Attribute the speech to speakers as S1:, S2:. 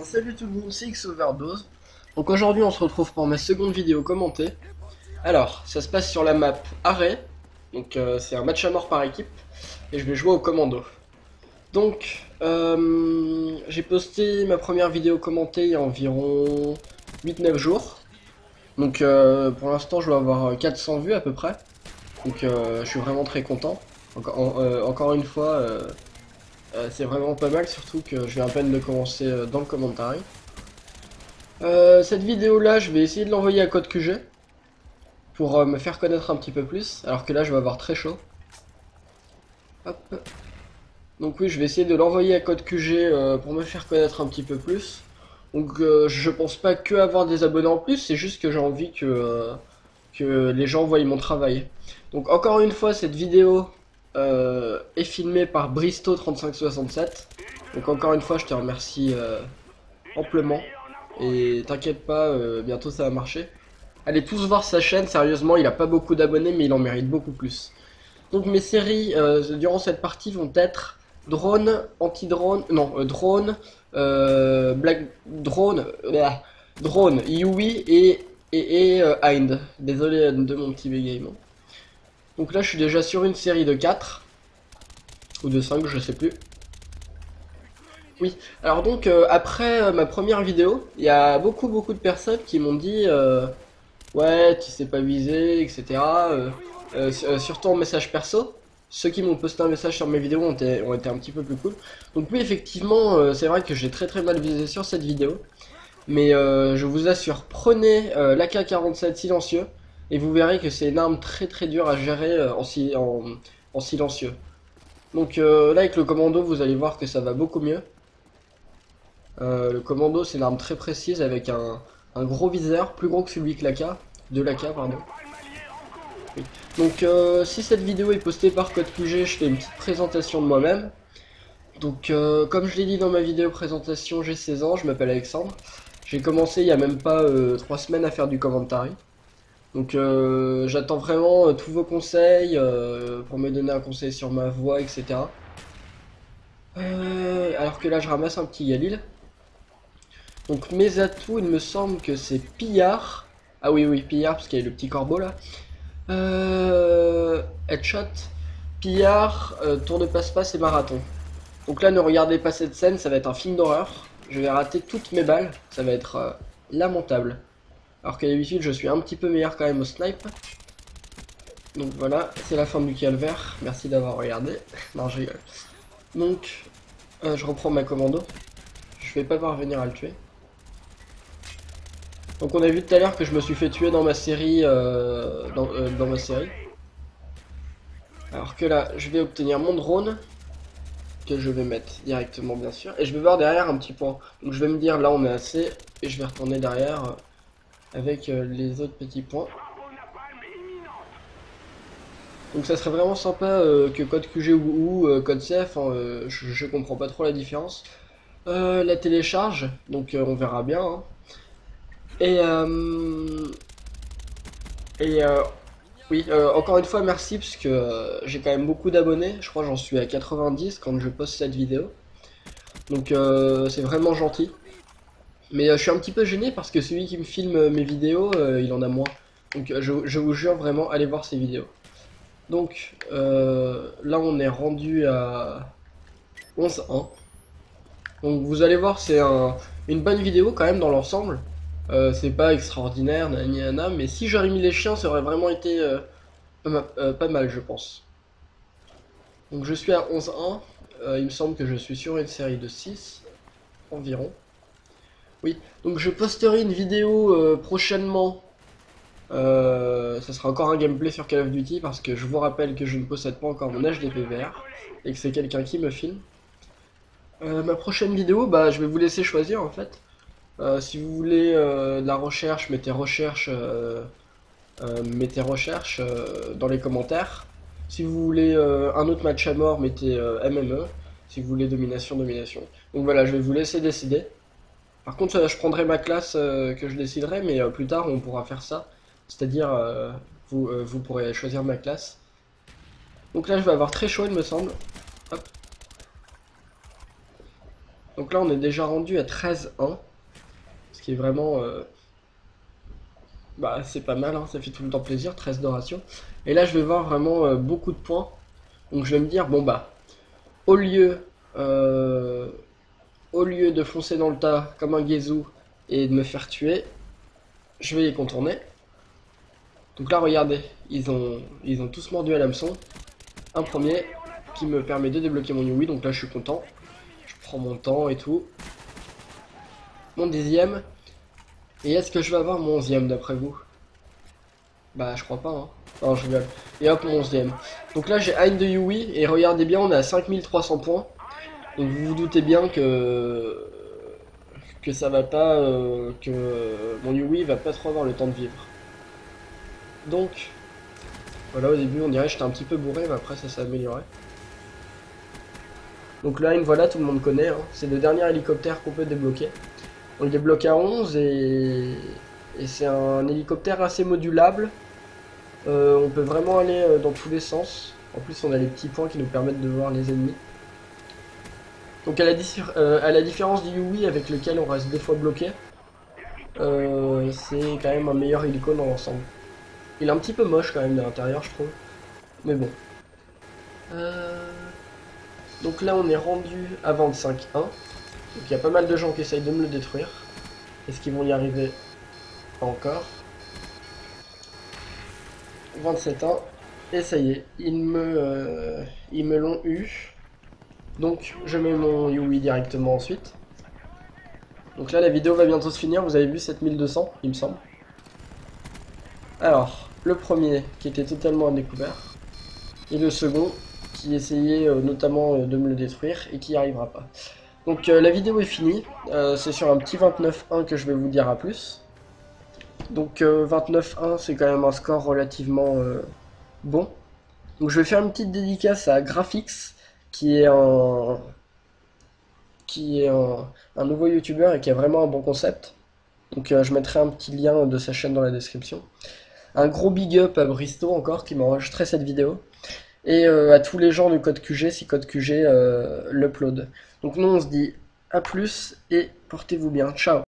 S1: salut tout le monde, c'est X Overdose. Donc aujourd'hui on se retrouve pour ma seconde vidéo commentée. Alors, ça se passe sur la map Arrêt. Donc c'est un match à mort par équipe. Et je vais jouer au commando. Donc, j'ai posté ma première vidéo commentée il y a environ 8-9 jours. Donc pour l'instant je dois avoir 400 vues à peu près. Donc je suis vraiment très content. Encore une fois, c'est vraiment pas mal, surtout que je viens à peine de commencer dans le commentaire. Cette vidéo là, je vais essayer de l'envoyer à Code QG pour me faire connaître un petit peu plus, alors que là je vais avoir très chaud. Hop. Donc oui, je vais essayer de l'envoyer à Code QG pour me faire connaître un petit peu plus. Donc je pense pas que avoir des abonnés en plus, c'est juste que j'ai envie que les gens voient mon travail. Donc encore une fois, cette vidéo est filmée par Bristo3567. Donc encore une fois, je te remercie amplement. Et t'inquiète pas, bientôt ça va marcher. Allez tous voir sa chaîne, sérieusement, il a pas beaucoup d'abonnés, mais il en mérite beaucoup plus. Donc mes séries durant cette partie vont être drone, anti-drone, non, drone, black drone, drone, Yui et Hind. Désolé de mon petit bégaiement. Donc là je suis déjà sur une série de 4 ou de 5, je sais plus. Oui, alors donc après ma première vidéo, il y a beaucoup de personnes qui m'ont dit ouais, tu sais pas viser, etc. Surtout en message perso. Ceux qui m'ont posté un message sur mes vidéos ont été un petit peu plus cool. Donc oui, effectivement, c'est vrai que j'ai très mal visé sur cette vidéo. Mais je vous assure, prenez l'AK-47 silencieux et vous verrez que c'est une arme très dure à gérer en silencieux. Donc là avec le commando, vous allez voir que ça va beaucoup mieux. Le commando, c'est une arme très précise avec un gros viseur, plus gros que celui de l'AK, pardon. Oui. Donc si cette vidéo est postée par Code QG, je fais une petite présentation de moi-même. Donc comme je l'ai dit dans ma vidéo présentation, j'ai 16 ans, je m'appelle Alexandre. J'ai commencé il y a même pas 3 semaines à faire du commentary. Donc j'attends vraiment tous vos conseils pour me donner un conseil sur ma voix, etc. Alors que là je ramasse un petit Galil. Donc mes atouts, il me semble que c'est pillard. Ah oui, pillard, parce qu'il y a le petit corbeau là. Headshot, pillard, tour de passe-passe et marathon. Donc là, ne regardez pas cette scène, ça va être un film d'horreur. Je vais rater toutes mes balles, ça va être lamentable. Alors qu'à l'habitude, je suis un petit peu meilleur quand même au snipe. Donc voilà, c'est la fin du calvaire. Merci d'avoir regardé. Non, je rigole. Donc, je reprends ma commando. Je vais pas parvenir à le tuer. Donc on a vu tout à l'heure que je me suis fait tuer dans ma série, dans ma série. Alors que là, je vais obtenir mon drone, que je vais mettre directement bien sûr, et je vais voir derrière un petit point. Donc je vais me dire là on est assez, et je vais retourner derrière avec les autres petits points. Donc ça serait vraiment sympa que code QG ou code CF, hein, je comprends pas trop la différence. La télécharge, donc on verra bien. Hein. Et oui, encore une fois merci parce que j'ai quand même beaucoup d'abonnés, je crois que j'en suis à 90 quand je poste cette vidéo. Donc c'est vraiment gentil. Mais je suis un petit peu gêné parce que celui qui me filme mes vidéos, il en a moins. Donc je vous jure vraiment, allez voir ses vidéos. Donc là on est rendu à 11-1. Donc vous allez voir, c'est une bonne vidéo quand même dans l'ensemble. C'est pas extraordinaire, nanana, mais si j'aurais mis les chiens, ça aurait vraiment été pas mal, je pense. Donc je suis à 11-1. Il me semble que je suis sur une série de 6 environ. Oui, donc je posterai une vidéo prochainement. Ça sera encore un gameplay sur Call of Duty parce que je vous rappelle que je ne possède pas encore mon HDPVR et que c'est quelqu'un qui me filme. Ma prochaine vidéo, bah je vais vous laisser choisir en fait. Si vous voulez de la recherche, mettez recherche dans les commentaires. Si vous voulez un autre match à mort, mettez MME. Si vous voulez domination, domination. Donc voilà, je vais vous laisser décider. Par contre, je prendrai ma classe que je déciderai, mais plus tard on pourra faire ça. C'est-à-dire, vous pourrez choisir ma classe. Donc là, je vais avoir très chaud, il me semble. Hop. Donc là on est déjà rendu à 13-1. Ce qui est vraiment... bah c'est pas mal, hein, ça fait tout le temps plaisir, 13 de ratio. Et là je vais voir vraiment beaucoup de points. Donc je vais me dire, bon bah, au lieu, euh, au lieu de foncer dans le tas comme un guézou et de me faire tuer, je vais les contourner. Donc là regardez, ils ont tous mordu à l'hameçon. Un premier qui me permet de débloquer mon Yui, donc là je suis content. Je prends mon temps et tout. Mon 10e. Et est-ce que je vais avoir mon 11e d'après vous? Bah je crois pas, hein. Non, je rigole. Et hop, mon 11e. Donc là j'ai Hein de Yui, et regardez bien, on est à 5300 points. Donc vous vous doutez bien que ça va pas, que mon Yui va pas trop avoir le temps de vivre. Donc, voilà, au début on dirait que j'étais un petit peu bourré, mais après ça s'est amélioré. Donc le Hein, voilà, tout le monde connaît, hein. C'est le dernier hélicoptère qu'on peut débloquer. On le débloque à 11 et c'est un hélicoptère assez modulable. On peut vraiment aller dans tous les sens. En plus on a les petits points qui nous permettent de voir les ennemis. Donc à la différence du Yui avec lequel on reste des fois bloqué, c'est quand même un meilleur hélico dans l'ensemble. Il est un petit peu moche quand même de l'intérieur je trouve. Mais bon. Donc là on est rendu à 25-1. Donc il y a pas mal de gens qui essayent de me le détruire. Est-ce qu'ils vont y arriver? Pas encore. 27-1. Et ça y est, ils me l'ont eu. Donc je mets mon Yui directement ensuite. Donc là la vidéo va bientôt se finir, vous avez vu 7200 il me semble. Alors, le premier qui était totalement à découvert. Et le second qui essayait notamment de me le détruire et qui n'y arrivera pas. Donc la vidéo est finie, c'est sur un petit 29-1 que je vais vous dire à plus. Donc 29-1 c'est quand même un score relativement bon. Donc je vais faire une petite dédicace à Graphix qui est un nouveau youtubeur et qui a vraiment un bon concept. Donc je mettrai un petit lien de sa chaîne dans la description. Un gros big up à Bristo encore qui m'a enregistré cette vidéo. Et à tous les gens du code QG si code QG l'upload. Donc nous on se dit à plus et portez-vous bien. Ciao.